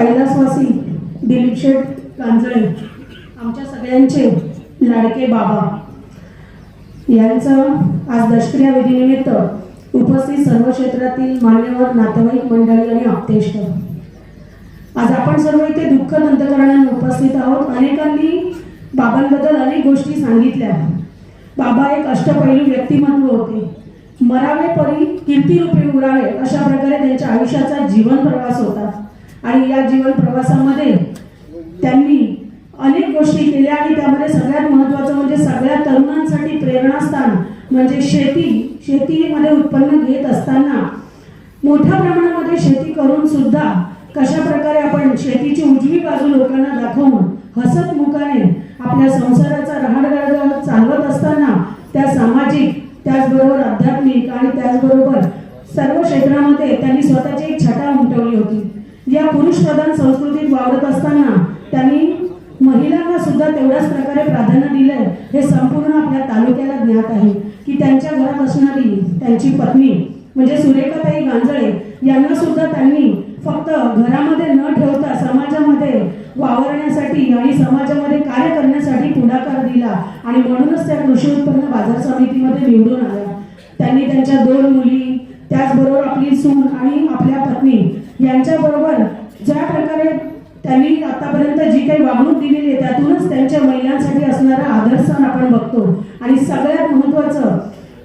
कैलासवासी दिलीप शेठ गांजळे आमच्या सगळ्यांचे लाडके बाबा यांचं आज दशक्रिया विधीनिमित्त उपस्थित सर्व क्षेत्रातील मान्यवर नातेवाईक मंडळी आणि आप्तेष्ट, आज आपण सर्व इथे दुःख अंतःकरणाने उपस्थित आहोत. अनेकांनी बाबांबद्दल अनेक गोष्टी सांगितल्या. बाबा एक अष्टपैलू व्यक्तिमत्व होते. मरावे परी कीर्तिरूपी उरावे अशा प्रकारे त्यांच्या आयुष्याचा जीवन प्रवास होता. आणि या जीवन प्रवासामध्ये त्यांनी अनेक गोष्टी केल्या आणि त्यामध्ये सगळ्यात महत्त्वाचं म्हणजे सगळ्या तरुणांसाठी प्रेरणास्थान म्हणजे शेतीमध्ये उत्पन्न घेत असताना मोठ्या प्रमाणामध्ये शेती करून सुद्धा कशा प्रकारे आपण शेतीची उजवी बाजू लोकांना दाखवून हसत मुखाने आपल्या संसाराचा रहाडगाड चालवत असताना त्या सामाजिक, त्याचबरोबर आध्यात्मिक आणि त्याचबरोबर सर्व क्षेत्रामध्ये त्यांनी स्वतःची एक छटा उमटवली होती. या पुरुषप्रधान संस्कृतीत वावरत असताना त्यांनी महिलांना सुद्धा तेवढ्याच प्रकारे प्राधान्य दिलंय. हे संपूर्ण आपल्या तालुक्याला ज्ञात आहे की त्यांच्या घरात असणारी त्यांची पत्नी म्हणजे सुरेखाताई गांजळे यांना सुद्धा त्यांनी फक्त घरामध्ये न ठेवता समाजामध्ये वावरण्यासाठी आणि समाजामध्ये कार्य करण्यासाठी पुढाकार दिला आणि म्हणूनच त्या कृषी उत्पन्न बाजार समितीमध्ये निवडून आल्या. त्यांनी त्यांच्या 2 मुली, त्याचबरोबर आपली सून आणि आपल्या पत्नी यांच्याबरोबर ज्या प्रकारे त्यांनी आतापर्यंत जी काही वागणूक दिलेली आहे त्यातूनच त्यांच्या महिलांसाठी असणारा आदर्शस्थान आपण बघतो. आणि सगळ्यात महत्त्वाचं,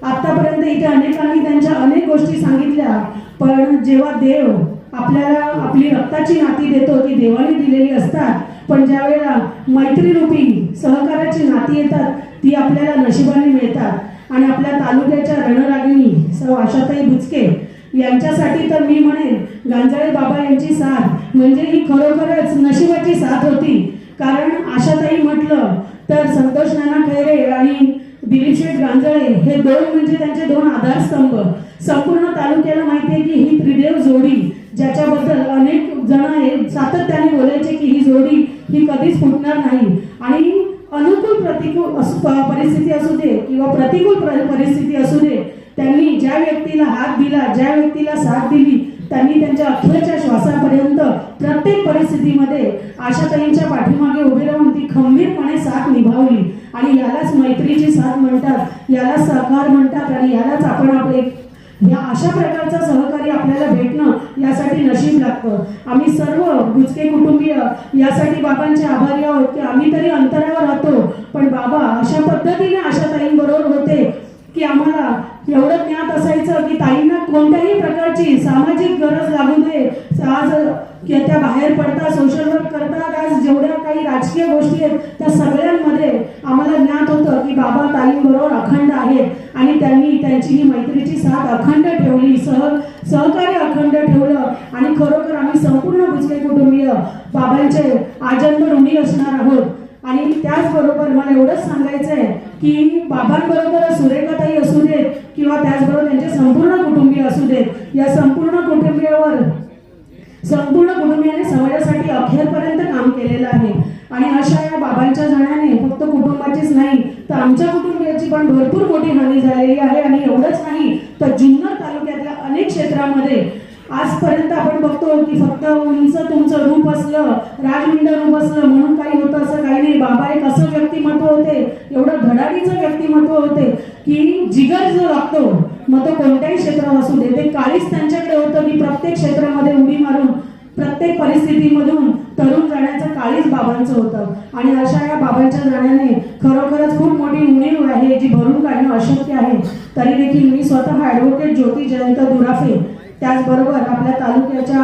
आतापर्यंत इथे अनेकांनी त्यांच्या अनेक गोष्टी सांगितल्या, पण जेव्हा देव आपल्याला आपली रक्ताची नाती देतो ती देवाने दिलेली असतात, पण ज्यावेळेला मैत्रीरूपी सहकाराची नाती येतात ती आपल्याला नशिबाने मिळतात. आणि आपल्या तालुक्याच्या रणरागिणी सौ आशाताई बुचके यांच्यासाठी तर मी म्हणेन गांजळे बाबा यांची साथ म्हणजे ही खरोखरच नशिबाची साथ होती. कारण आशाताई म्हटलं तर संतोष नाना खैरे आणि दिलीप शेठ गांजळे हे 2 म्हणजे त्यांचे 2 आधारस्तंभ. संपूर्ण तालुक्याला माहिती आहे की ही त्रिदेव जोडी ज्याच्याबद्दल अनेक जण सातत्याने बोलायचे की ही जोडी ही कधीच फुटणार नाही. आणि अनुकूल प्रतिकूल परिस्थिती असू दे किंवा प्रतिकूल परिस्थिती असू दे, त्यांनी ज्या व्यक्तीला हात दिला, ज्या व्यक्तीला साथ दिली, त्यांनी त्यांच्या अखेरच्या श्वासापर्यंत प्रत्येक परिस्थितीमध्ये आशाताईंच्या पाठीमागे उभे राहून ती खंबीरपणे साथ निभावली. आणि यालाच मैत्रीची साथ म्हणतात, यालाच सहकार म्हणतात आणि यालाच आपण आपले या अशा प्रकारचा सहकारी आपल्याला भेटणं यासाठी नशीब लागतं. आम्ही सर्व बुचके कुटुंबीय यासाठी बाबांचे आभारी आहोत की आम्ही तरी अंतरावर राहतो, पण बाबा अशा पद्धतीने आशाताईंबरोबर होते की आम्हाला एवढं ज्ञात असायचं की ताईंना कोणत्याही प्रकारची सामाजिक गरज लागू दे, आज त्या बाहेर पडतात, सोशल वर्क करतात, आज जेवढ्या काही राजकीय गोष्टी आहेत त्या सगळ्यांमध्ये आम्हाला ज्ञात होतं की बाबा ताईंबरोबर अखंड आहेत आणि त्यांनी त्यांची ही मैत्रीची साथ अखंड ठेवली, सहकार्य अखंड ठेवलं. आणि खरोखर आम्ही संपूर्ण बुचके कुटुंबीय बाबांचे आजन्म ऋणी असणार आहोत. आणि त्याचबरोबर मला एवढंच सांगायचं आहे की बाबांबरोबर सुरेखाताई असू देत किंवा त्याचबरोबर त्यांचे संपूर्ण कुटुंबीय असू देत, या संपूर्ण कुटुंबियाने समाजासाठी अखेरपर्यंत काम केलेलं आहे. आणि अशा या बाबांच्या जाण्याने फक्त कुटुंबाचीच नाही तर आमच्या कुटुंबियाची पण भरपूर मोठी हानी झालेली आहे. आणि एवढंच नाही तर जुन्नर तालुक्यातल्या अनेक क्षेत्रामध्ये आजपर्यंत आपण बघतो की फक्त उंच तुमचं रूप असलं, राजमुंड रूप असलं म्हणून काही होतं असं काही नाही. बाबा एक असं व्यक्तिमत्व होते, एवढं धडाडीचं व्यक्तिमत्व होते की जिगर जो लागतो मग तो कोणत्याही क्षेत्रात असू दे ते काळीच त्यांच्याकडे होतं की प्रत्येक क्षेत्रामध्ये उडी मारून प्रत्येक परिस्थितीमधून तरुण जाण्याचं काळीच बाबांचं होतं. आणि अशा या बाबांच्या जाण्याने खरोखरच खूप मोठी उणीव आहे जी भरून काढणं अशक्य आहे. तरी देखील मी स्वतः ॲडव्होकेट ज्योती जयंत दुराफे, त्याचबरोबर आपल्या तालुक्याच्या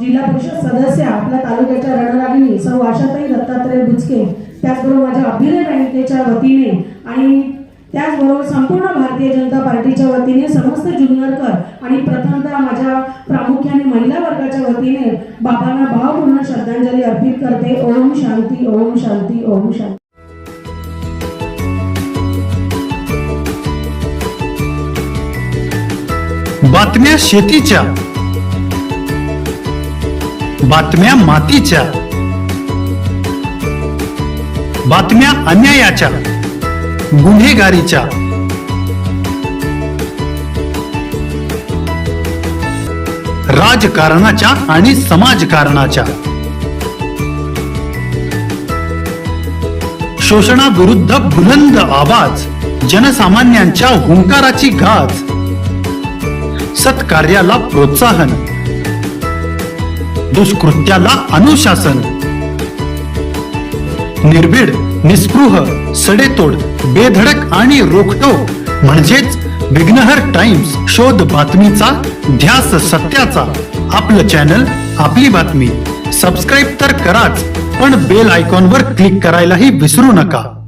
जिल्हा परिषद सदस्य, आपल्या तालुक्याच्या रणरागिणी सौ आशाताई दत्तात्रय बुचके, त्याचबरोबर माझ्या अभिनय बँकेच्या वतीने आणि त्याचबरोबर संपूर्ण भारतीय जनता पार्टीच्या वतीने समस्त जुन्नरकर आणि प्रथमतः माझ्या प्रामुख्याने महिला वर्गाच्या वतीने बाबांना भावपूर्ण श्रद्धांजली अर्पित करते. ओम शांती, ओम शांती, ओम शांती. बातम्या शेतीच्या, बातम्या मातीच्या, बातम्या अन्यायाच्या, गुन्हेगारीच्या, राजकारणाच्या आणि समाजकारणाच्या, शोषणाविरुद्ध बुलंद आवाज, जनसामान्यांच्या हुंकाराची गाज, सत्कार्याला प्रोत्साहन, दुष्कृत्याला अनुशासन, निर्भीड, निस्पृह, सडेतोड, बेधडक आणि रोखठोक म्हणजेच विघ्नहर टाइम्स. शोध बातमीचा, ध्यास सत्याचा. आपलं चॅनल, आपली बातमी. सबस्क्राईब तर कराच, पण बेल आयकॉनवर क्लिक करायलाही विसरू नका.